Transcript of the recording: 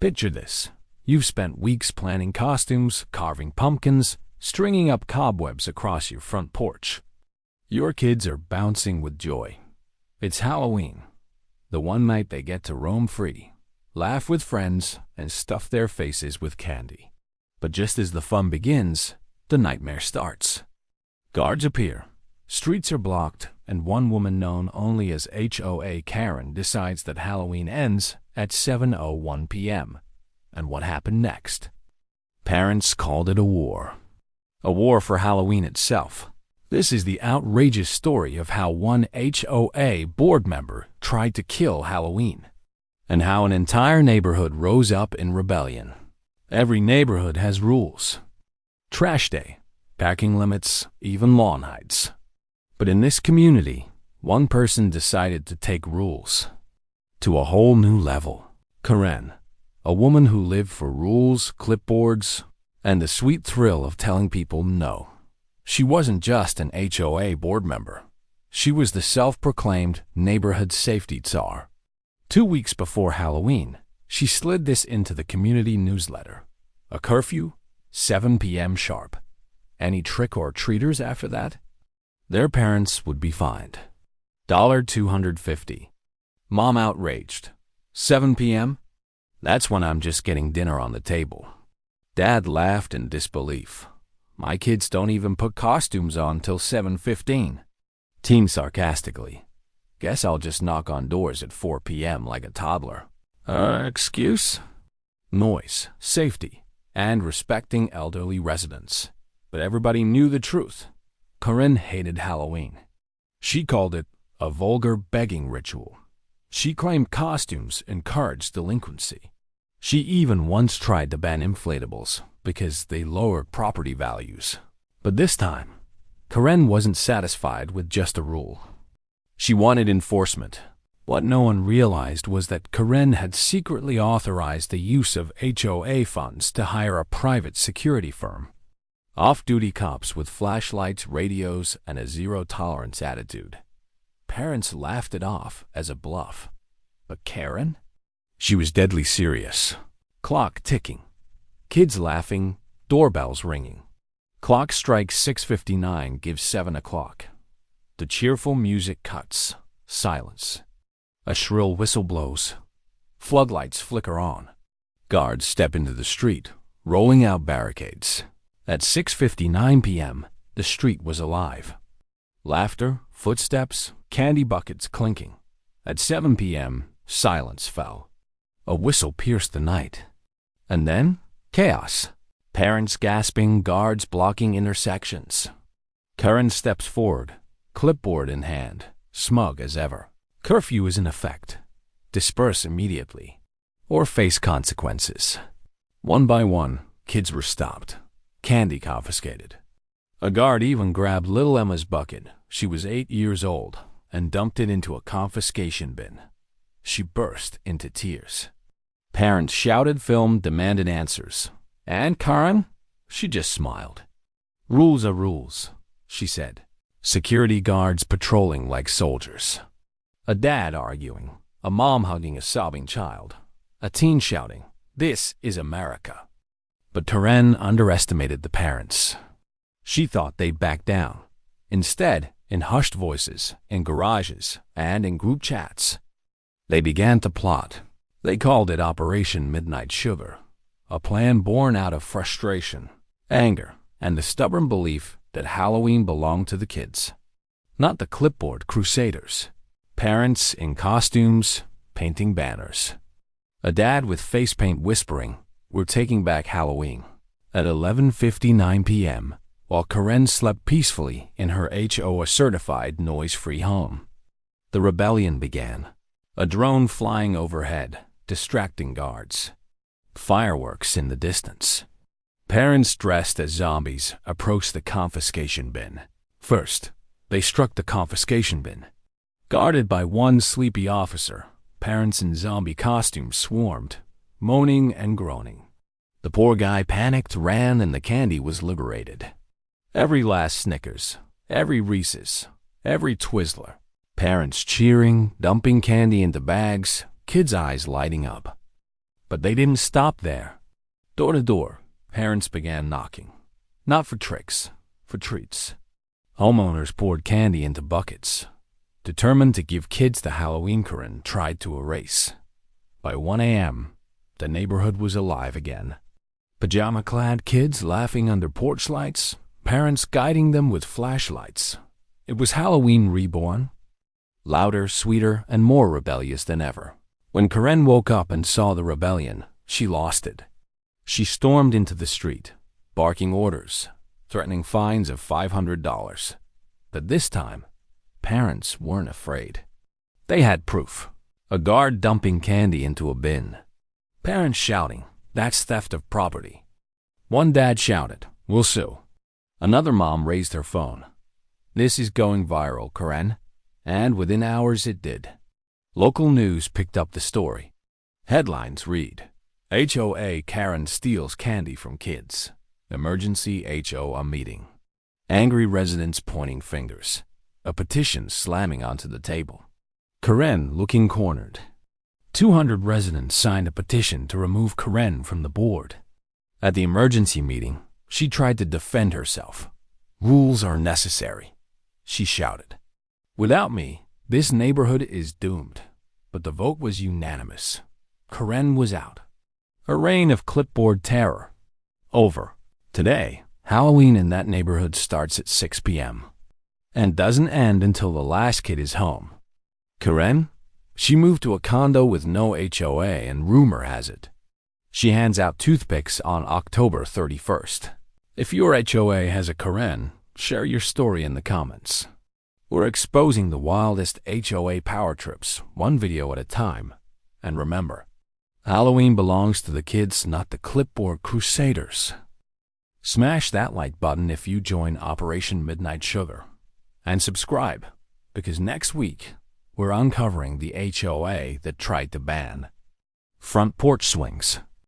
Picture this. You've spent weeks planning costumes, carving pumpkins, stringing up cobwebs across your front porch. Your kids are bouncing with joy. It's Halloween, the one night they get to roam free, laugh with friends, and stuff their faces with candy. But just as the fun begins, the nightmare starts. Guards appear, streets are blocked, and one woman known only as HOA Karen decides that Halloween ends at 7:01 p.m. And what happened next? Parents called it a war. A war for Halloween itself. This is the outrageous story of how one HOA board member tried to kill Halloween, and how an entire neighborhood rose up in rebellion. Every neighborhood has rules. Trash day, parking limits, even lawn heights. But in this community, one person decided to take rules to a whole new level. Karen, a woman who lived for rules, clipboards, and the sweet thrill of telling people no. She wasn't just an HOA board member. She was the self-proclaimed neighborhood safety czar. 2 weeks before Halloween, she slid this into the community newsletter. A curfew, 7 p.m. sharp. Any trick-or-treaters after that? Their parents would be fined. $250. Mom outraged. 7 p.m.? That's when I'm just getting dinner on the table. Dad laughed in disbelief. My kids don't even put costumes on till 7:15. Teen sarcastically. Guess I'll just knock on doors at 4 p.m. like a toddler. Excuse? Noise, safety, and respecting elderly residents. But everybody knew the truth. Corinne hated Halloween. She called it a vulgar begging ritual. She claimed costumes encouraged delinquency. She even once tried to ban inflatables because they lowered property values. But this time, Corinne wasn't satisfied with just a rule. She wanted enforcement. What no one realized was that Corinne had secretly authorized the use of HOA funds to hire a private security firm. Off-duty cops with flashlights, radios, and a zero-tolerance attitude. Parents laughed it off as a bluff. But Karen? She was deadly serious. Clock ticking. Kids laughing, doorbells ringing. Clock strikes 6:59, gives 7 o'clock. The cheerful music cuts. Silence. A shrill whistle blows. Floodlights flicker on. Guards step into the street, rolling out barricades. At 6:59 p.m., the street was alive. Laughter, footsteps, candy buckets clinking. At 7 p.m., silence fell. A whistle pierced the night. And then, chaos. Parents gasping, guards blocking intersections. Karen steps forward, clipboard in hand, smug as ever. Curfew is in effect. Disperse immediately, or face consequences. One by one, kids were stopped. Candy confiscated. A guard even grabbed little Emma's bucket, she was 8 years old, and dumped it into a confiscation bin. She burst into tears. Parents shouted, filmed, demanded answers. And Karen? She just smiled. Rules are rules, she said. Security guards patrolling like soldiers. A dad arguing, a mom hugging a sobbing child, a teen shouting, "This is America." But Karen underestimated the parents. She thought they'd back down. Instead, in hushed voices, in garages, and in group chats, they began to plot. They called it Operation Midnight Sugar, a plan born out of frustration, anger, and the stubborn belief that Halloween belonged to the kids, not the clipboard crusaders. Parents in costumes, painting banners. A dad with face paint whispering, "We're taking back Halloween." At 11:59 p.m., while Karen slept peacefully in her HOA-certified noise-free home, the rebellion began. A drone flying overhead, distracting guards. Fireworks in the distance. Parents dressed as zombies approached the confiscation bin. First, they struck the confiscation bin. Guarded by one sleepy officer, parents in zombie costumes swarmed, moaning and groaning. The poor guy panicked, ran, and the candy was liberated. Every last Snickers, every Reese's, every Twizzler. Parents cheering, dumping candy into bags, kids' eyes lighting up. But they didn't stop there. Door to door, parents began knocking. Not for tricks, for treats. Homeowners poured candy into buckets, determined to give kids the Halloween Corinne tried to erase. By 1 a.m., the neighborhood was alive again. Pajama-clad kids laughing under porch lights, parents guiding them with flashlights. It was Halloween reborn, louder, sweeter, and more rebellious than ever. When Corinne woke up and saw the rebellion, she lost it. She stormed into the street, barking orders, threatening fines of $500. But this time, parents weren't afraid. They had proof. A guard dumping candy into a bin. Parents shouting, "That's theft of property." One dad shouted, "We'll sue." Another mom raised her phone. "This is going viral, Corinne." And within hours it did. Local news picked up the story. Headlines read, HOA Karen steals candy from kids. Emergency HOA meeting. Angry residents pointing fingers. A petition slamming onto the table. Corinne looking cornered. 200 residents signed a petition to remove Corinne from the board. At the emergency meeting, she tried to defend herself. "Rules are necessary," she shouted. "Without me, this neighborhood is doomed." But the vote was unanimous. Corinne was out. A reign of clipboard terror. Over. Today, Halloween in that neighborhood starts at 6 p.m. and doesn't end until the last kid is home. Corinne? She moved to a condo with no HOA, and rumor has it she hands out toothpicks on October 31st. If your HOA has a Corinne, share your story in the comments. We're exposing the wildest HOA power trips, one video at a time. And remember, Halloween belongs to the kids, not the clipboard crusaders. Smash that like button if you join Operation Midnight Sugar. And subscribe, because next week, we're uncovering the HOA that tried to ban front porch swings.